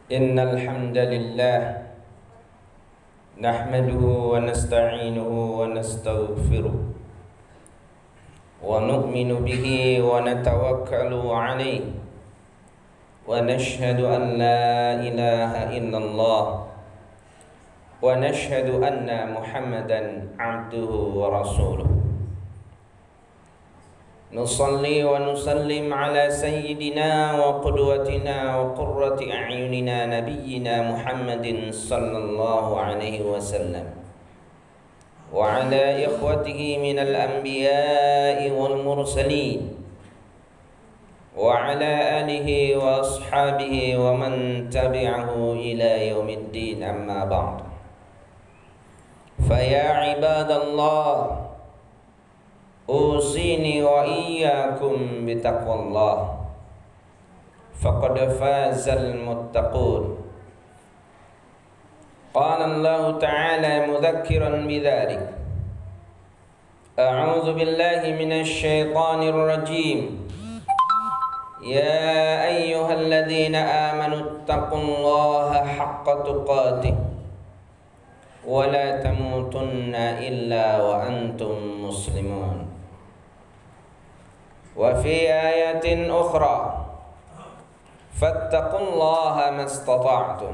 إن الحمد لله نحمده ونستعينه ونستغفره ونؤمن به ونتوكل عليه ونشهد أن لا إله إلا الله ونشهد أن محمدا عبده ورسوله نصلي ونسلم على سيدنا وقدوتنا وقرة أعيننا نبينا محمد صلى الله عليه وسلم وعلى إخوته من الأنبياء والمرسلين وعلى آله وأصحابه ومن تبعه إلى يوم الدين أما بعد فيا عباد الله أوصيني وإياكم بتقوى الله فقد فاز المتقون قال الله تعالى مذكرا بذلك أعوذ بالله من الشيطان الرجيم يا أيها الذين آمنوا اتقوا الله حق تقاته ولا تموتن إلا وأنتم مسلمون وفي آيات أخرى فاتقوا الله ما استطعتم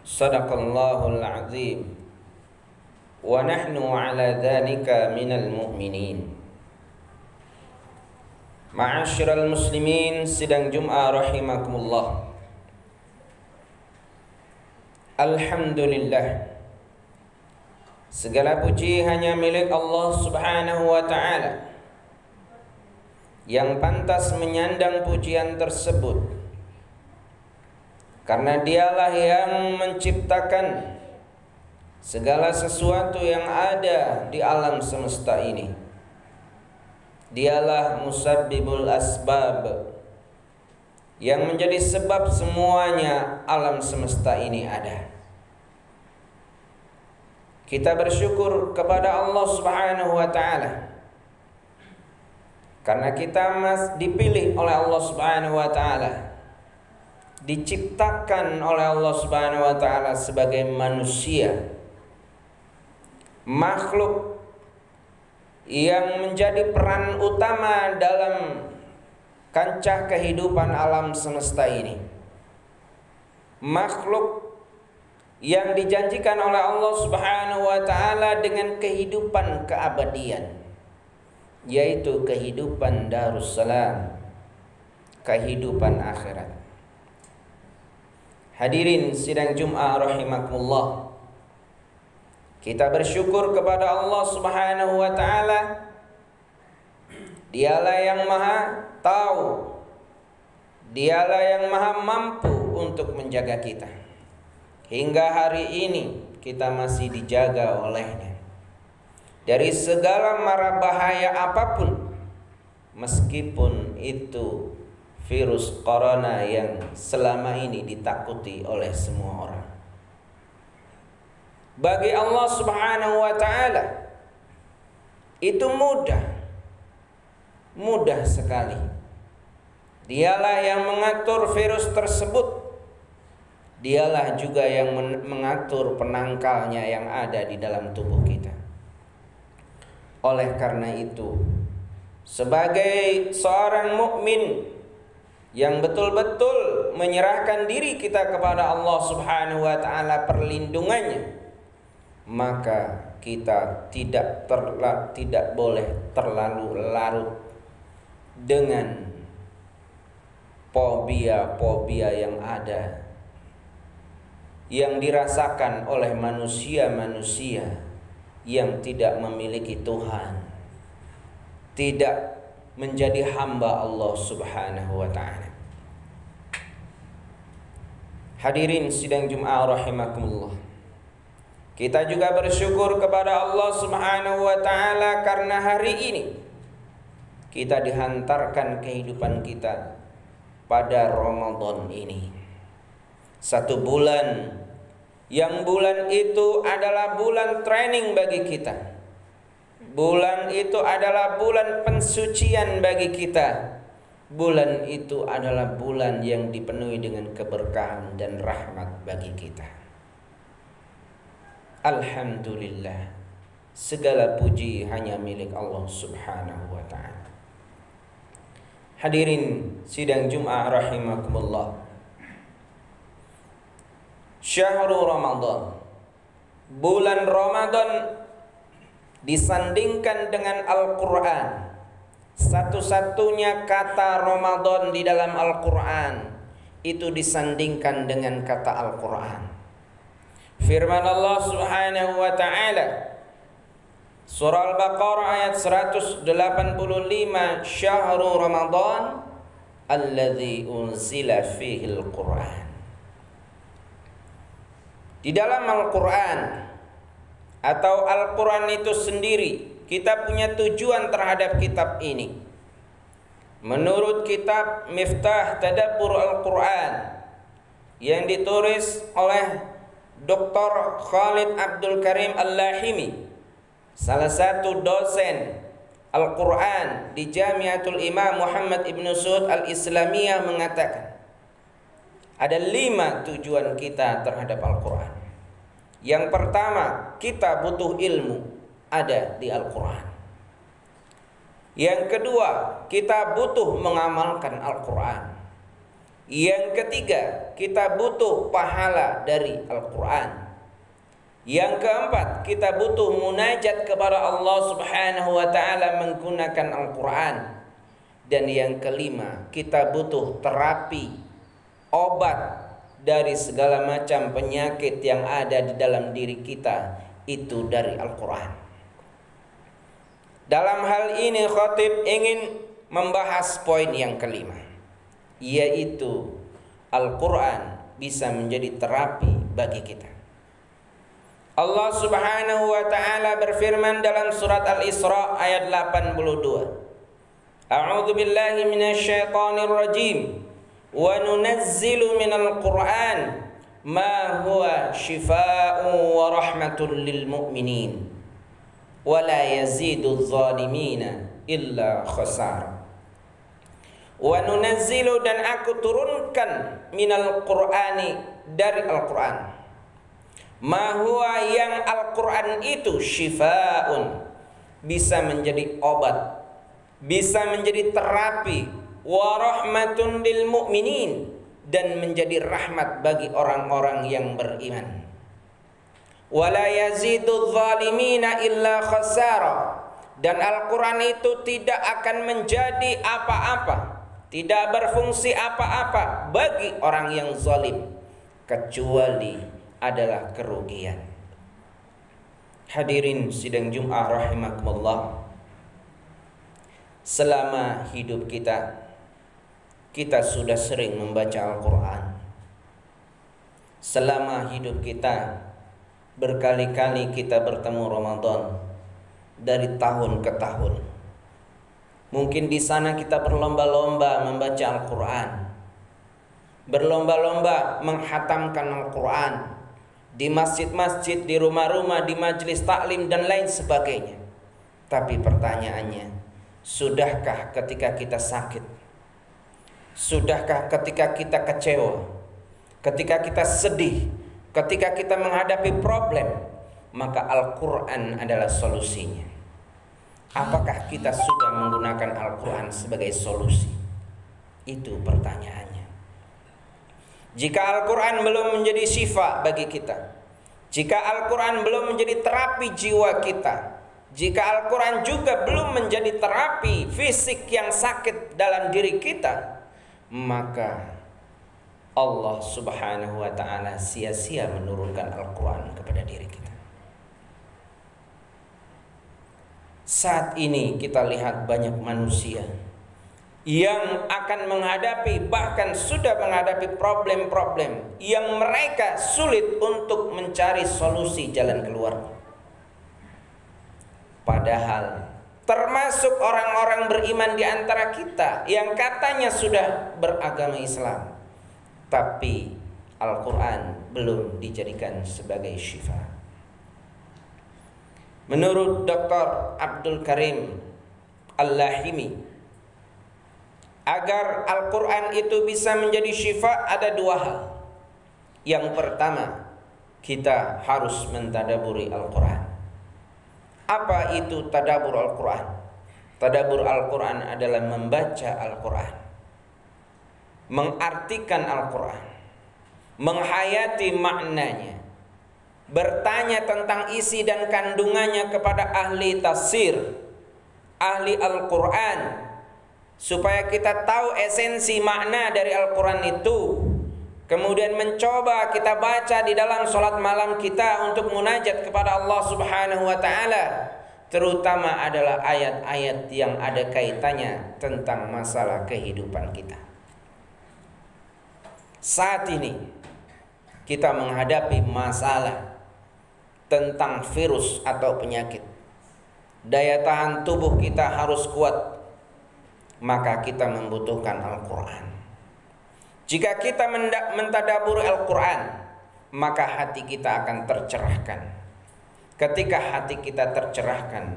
صدق الله العظيم ونحن على ذلك من المؤمنين. Ma'asyiral muslimin sidang Jum'ah rahimakumullah. Alhamdulillah, segala puji hanya milik Allah subhanahu wa ta'ala yang pantas menyandang pujian tersebut, karena dialah yang menciptakan segala sesuatu yang ada di alam semesta ini. Dialah musabbibul asbab, yang menjadi sebab semuanya alam semesta ini ada. Kita bersyukur kepada Allah subhanahu wa ta'ala karena kita dipilih oleh Allah subhanahu wa ta'ala, diciptakan oleh Allah subhanahu wa ta'ala sebagai manusia, makhluk yang menjadi peran utama dalam kancah kehidupan alam semesta ini, makhluk yang dijanjikan oleh Allah subhanahu wa ta'ala dengan kehidupan keabadian, yaitu kehidupan Darussalam, kehidupan akhirat. Hadirin sidang Jum'ah rahimakumullah, kita bersyukur kepada Allah subhanahu wa ta'ala. Dialah yang maha tahu, dialah yang maha mampu untuk menjaga kita. Hingga hari ini kita masih dijaga olehnya dari segala mara bahaya apapun, meskipun itu virus corona yang selama ini ditakuti oleh semua orang. Bagi Allah subhanahu wa ta'ala itu mudah sekali. Dialah yang mengatur virus tersebut, dialah juga yang mengatur penangkalnya yang ada di dalam tubuh kita. Oleh karena itu, sebagai seorang mukmin yang betul-betul menyerahkan diri kita kepada Allah subhanahu wa ta'ala perlindungannya, maka kita tidak boleh terlalu larut dengan fobia-fobia yang ada, yang dirasakan oleh manusia-manusia yang tidak memiliki Tuhan, tidak menjadi hamba Allah subhanahu wa ta'ala. Hadirin sidang Jum'ah rahimakumullah, kita juga bersyukur kepada Allah subhanahu wa ta'ala karena hari ini kita dihantarkan kehidupan kita pada Ramadan ini, satu bulan yang bulan itu adalah bulan training bagi kita. Bulan itu adalah bulan pensucian bagi kita. bulan itu adalah bulan yang dipenuhi dengan keberkahan dan rahmat bagi kita. Alhamdulillah, segala puji hanya milik Allah Subhanahu wa ta'ala. Hadirin sidang Jum'ah rahimakumullah. Syahrul Ramadan, bulan Ramadan disandingkan dengan Al-Quran. Satu-satunya kata Ramadan di dalam Al-Quran itu disandingkan dengan kata Al-Quran. Firman Allah Subhanahu wa ta'ala, Surah Al-Baqarah ayat 185, Syahrul Ramadan alladzi unzila fihi Al-Quran. Di dalam Al-Quran atau Al-Quran itu sendiri, kita punya tujuan terhadap kitab ini. Menurut kitab Miftah Tadabbur Al-Quran yang ditulis oleh Dr. Khalid Abdul Karim Al-Lahimi, salah satu dosen Al-Quran di Jamiatul Imam Muhammad Ibn Saud Al-Islamiyah, mengatakan ada 5 tujuan kita terhadap Al-Quran. Yang pertama, kita butuh ilmu, ada di Al-Quran. Yang kedua, kita butuh mengamalkan Al-Quran. Yang ketiga, kita butuh pahala dari Al-Quran. Yang keempat, kita butuh munajat kepada Allah Subhanahu wa ta'ala menggunakan Al-Quran. Dan yang kelima, kita butuh terapi, obat dari segala macam penyakit yang ada di dalam diri kita, itu dari Al-Quran. Dalam hal ini khatib ingin membahas poin yang kelima, yaitu Al-Quran bisa menjadi terapi bagi kita. Allah Subhanahu wa ta'ala berfirman dalam surat Al-Isra ayat 82, A'udzu billahi minasyaitonir rajim, wa nunazzilu minal Qur'an ma huwa shifaa'un wa rahmatun lil mu'minin wa la yaziduz zalimina illa khasara. Wa nunazzilu, dan aku turunkan, minal Qur'ani, dari Al-Quran, ma huwa, yang Al-Quran itu, shifaa'un, bisa menjadi obat, bisa menjadi terapi, wa rahmatun lil mu'minin, dan menjadi rahmat bagi orang-orang yang beriman. Wa la yaziduz zalimina illa khasara, dan Al-Quran itu tidak akan menjadi apa-apa, tidak berfungsi apa-apa bagi orang yang zalim, kecuali adalah kerugian. Hadirin sidang Jum'ah rahimakumullah, selama hidup kita sudah sering membaca Al-Quran. Selama hidup kita berkali-kali kita bertemu Ramadan dari tahun ke tahun. Mungkin di sana kita berlomba-lomba membaca Al-Quran, berlomba-lomba menghatamkan Al-Quran di masjid-masjid, di rumah-rumah, di majelis taklim dan lain sebagainya. Tapi pertanyaannya, sudahkah ketika kita sakit? Sudahkah ketika kita kecewa? Ketika kita sedih? Ketika kita menghadapi problem? Maka Al-Quran adalah solusinya. Apakah kita sudah menggunakan Al-Quran sebagai solusi? Itu pertanyaannya. Jika Al-Quran belum menjadi syifa bagi kita, jika Al-Quran belum menjadi terapi jiwa kita, jika Al-Quran juga belum menjadi terapi fisik yang sakit dalam diri kita, maka Allah Subhanahu wa ta'ala sia-sia menurunkan Al-Quran kepada diri kita. Saat ini kita lihat banyak manusia yang akan menghadapi, bahkan sudah menghadapi problem-problem yang mereka sulit untuk mencari solusi jalan keluar. Padahal termasuk orang-orang beriman di antara kita yang katanya sudah beragama Islam, tapi Al-Quran belum dijadikan sebagai syifa. Menurut Dr. Abdul Karim Al-Lahimi, Agar Al-Quran itu bisa menjadi syifa ada dua hal. Yang pertama, kita harus mentadaburi Al-Quran. Apa itu tadabur Al-Quran? Tadabur Al-Quran adalah membaca Al-Quran, mengartikan Al-Quran, menghayati maknanya, bertanya tentang isi dan kandungannya kepada ahli tafsir, ahli Al-Quran, supaya kita tahu esensi makna dari Al-Quran itu. Kemudian mencoba kita baca di dalam sholat malam kita untuk munajat kepada Allah Subhanahu wa ta'ala, terutama adalah ayat-ayat yang ada kaitannya tentang masalah kehidupan kita. Saat ini kita menghadapi masalah tentang virus atau penyakit. Daya tahan tubuh kita harus kuat, maka kita membutuhkan Al-Quran. Jika kita mentadaburi Al-Quran, maka hati kita akan tercerahkan. Ketika hati kita tercerahkan,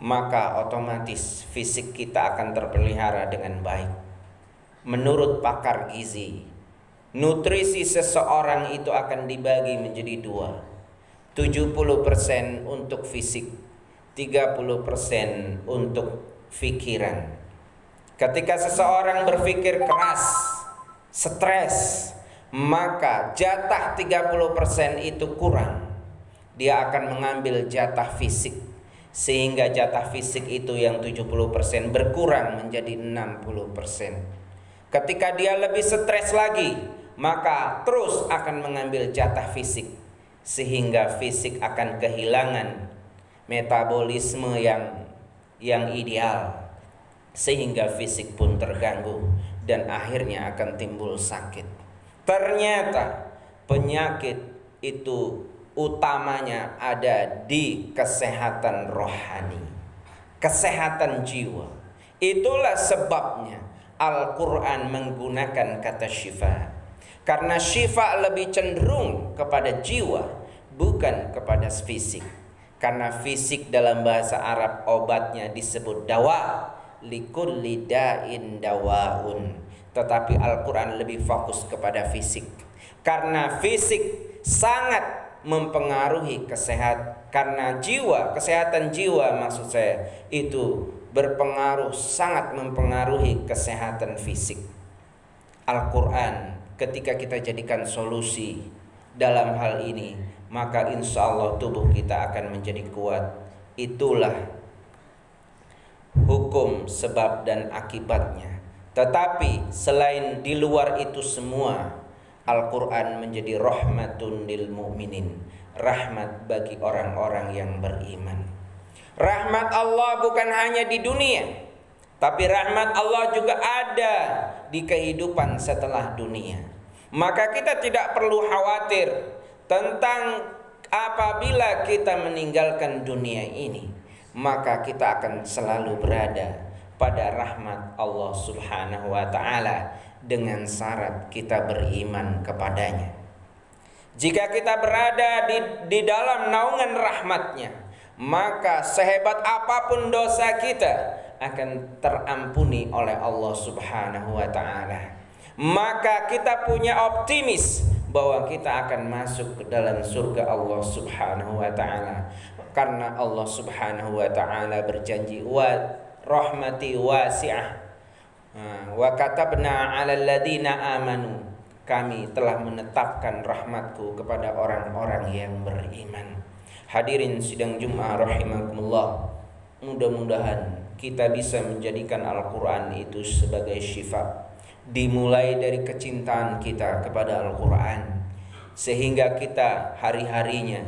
maka otomatis fisik kita akan terpelihara dengan baik. Menurut pakar gizi, nutrisi seseorang itu akan dibagi menjadi dua. 70% untuk fisik, 30% untuk pikiran. Ketika seseorang berpikir keras, stres, maka jatah 30% itu kurang. Dia akan mengambil jatah fisik, sehingga jatah fisik itu yang 70% berkurang menjadi 60%. Ketika dia lebih stres lagi, maka terus akan mengambil jatah fisik, sehingga fisik akan kehilangan metabolisme yang ideal, sehingga fisik pun terganggu dan akhirnya akan timbul sakit. Ternyata penyakit itu utamanya ada di kesehatan rohani, kesehatan jiwa. Itulah sebabnya Al-Quran menggunakan kata syifa, karena syifa lebih cenderung kepada jiwa, bukan kepada fisik. Karena fisik dalam bahasa Arab obatnya disebut dawa, likulli da'in dawaun. Tetapi Al-Quran lebih fokus kepada fisik, karena fisik sangat mempengaruhi kesehatan. Karena jiwa, kesehatan jiwa maksud saya, itu berpengaruh, sangat mempengaruhi kesehatan fisik. Al-Quran ketika kita jadikan solusi dalam hal ini, maka insya Allah tubuh kita akan menjadi kuat. Itulah hukum sebab dan akibatnya. Tetapi selain di luar itu semua, Al-Quran menjadi rahmatun lil mu'minin, rahmat bagi orang-orang yang beriman. Rahmat Allah bukan hanya di dunia, tapi rahmat Allah juga ada di kehidupan setelah dunia. Maka kita tidak perlu khawatir tentang apabila kita meninggalkan dunia ini, maka kita akan selalu berada pada rahmat Allah Subhanahu wa ta'ala, dengan syarat kita beriman kepadanya. Jika kita berada di dalam naungan rahmatnya, maka sehebat apapun dosa kita akan terampuni oleh Allah Subhanahu wa ta'ala. Maka kita punya optimis bahwa kita akan masuk ke dalam surga Allah Subhanahu wa ta'ala, karena Allah Subhanahu wa ta'ala berjanji, wa rahmati wasi'ah wa katabna 'alal ladzina amanu, kami telah menetapkan rahmatku kepada orang-orang yang beriman. Hadirin sidang Jumat rahimakumullah, mudah-mudahan kita bisa menjadikan Al-Quran itu sebagai syifa, dimulai dari kecintaan kita kepada Al-Quran, sehingga kita hari-harinya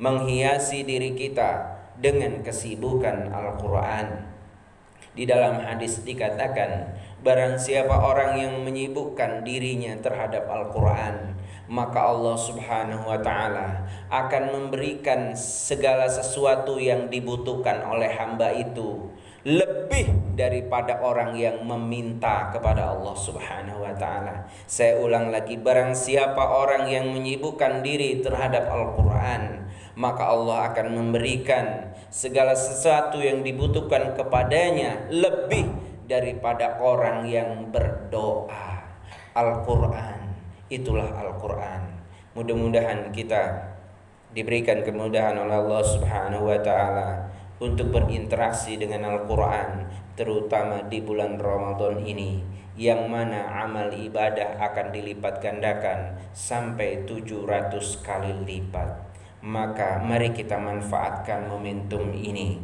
menghiasi diri kita dengan kesibukan Al-Quran. Di dalam hadis dikatakan, barang siapa orang yang menyibukkan dirinya terhadap Al-Quran, maka Allah Subhanahu wa ta'ala akan memberikan segala sesuatu yang dibutuhkan oleh hamba itu, lebih daripada orang yang meminta kepada Allah Subhanahu wa ta'ala. Saya ulang lagi, barang siapa orang yang menyibukkan diri terhadap Al-Quran, maka Allah akan memberikan segala sesuatu yang dibutuhkan kepadanya lebih daripada orang yang berdoa. Al-Quran, itulah Al-Quran. Mudah-mudahan kita diberikan kemudahan oleh Allah Subhanahu wa taala untuk berinteraksi dengan Al-Quran, terutama di bulan Ramadan ini, yang mana amal ibadah akan dilipat gandakan sampai 700 kali lipat. Maka mari kita manfaatkan momentum ini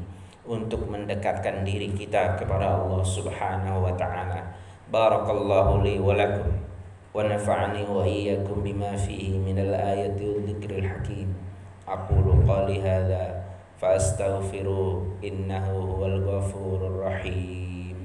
untuk mendekatkan diri kita kepada Allah Subhanahu wa taala. Barakallahu li wa lakum wa nafa'ani wa iyyakum bima fihi minal ayati wal dzikril hakim. Aqulu qali hadza fa astaghfiru innahu huwal ghafurur rahim.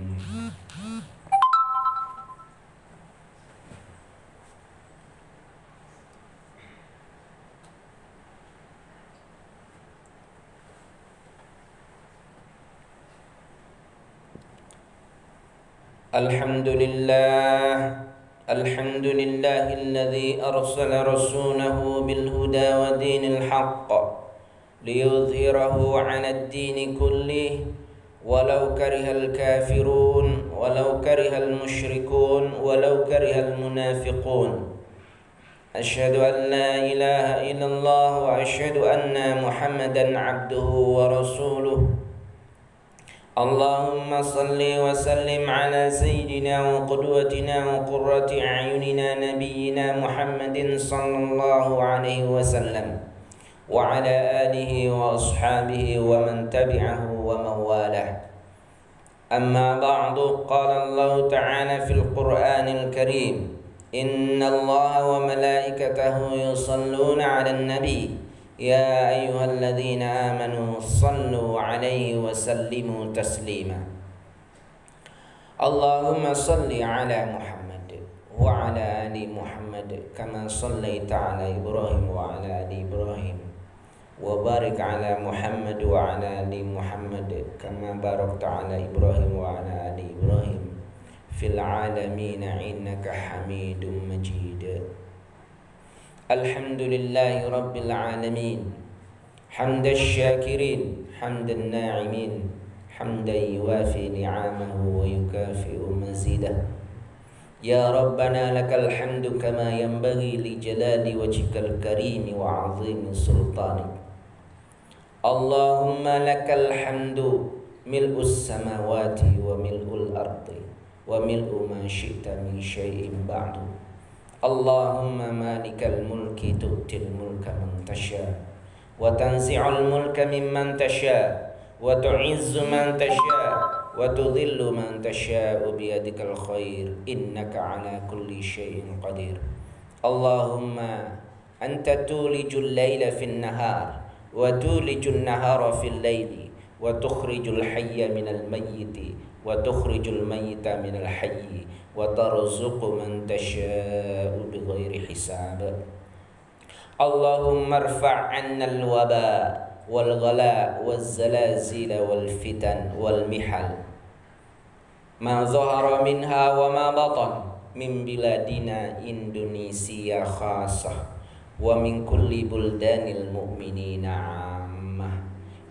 الحمد لله الذي أرسل رسوله بالهدى ودين الحق ليظهره على الدين كله ولو كره الكافرون ولو كره المشركون ولو كره المنافقون. أشهد أن لا إله إلا الله وأشهد أن محمدا عبده ورسوله. اللهم صل وسلم على سيدنا وقدوتنا وقرة أعيننا نبينا محمد صلى الله عليه وسلم وعلى آله وأصحابه ومن تبعه ومن والاه. أما بعد، قال الله تعالى في القرآن الكريم: إن الله وملائكته يصلون على النبي يا أيها الذين آمنوا صلوا عليه وسلموا تسليما. اللهم صل على محمد وعلى آل محمد كما صليت على إبراهيم وعلى آل إبراهيم وبارك على محمد وعلى آل محمد كما باركت على إبراهيم وعلى آل إبراهيم في العالمين إنك حميد مجيد. الحمد لله رب العالمين، حمد الشاكرين، حمد الناعمين، حمدا يوافي نعمه ويكافئ مزيده. يا ربنا لك الحمد كما ينبغي لجلال وجهك الكريم وعظيم سلطانك. اللهم لك الحمد ملء السماوات وملء الأرض وملء ما شئت من شيء بعد. اللهم مالك الملك تؤتي الملك من تشاء وتنزع الملك ممن تشاء وتعز من تشاء وتذل من تشاء بيدك الخير إنك على كل شيء قدير. اللهم أنت تولج الليل في النهار وتولج النهار في الليل وتخرج الحي من الميت وتخرج الميت من الحي وترزق من تشاء بغير حساب. اللهم ارفع عنا الوباء والغلاء والزلازل والفتن والمحن ما ظهر منها وما بطن من بلادنا إندونيسيا خاصة ومن كل بلدان المؤمنين عامة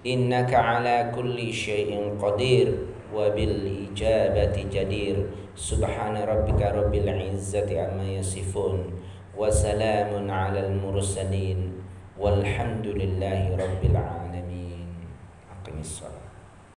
إنك على كل شيء قدير وبالإجابة جدير. سبحان ربك رب العزة عما يصفون وسلام على المرسلين والحمد لله رب العالمين. أقم الصلاة.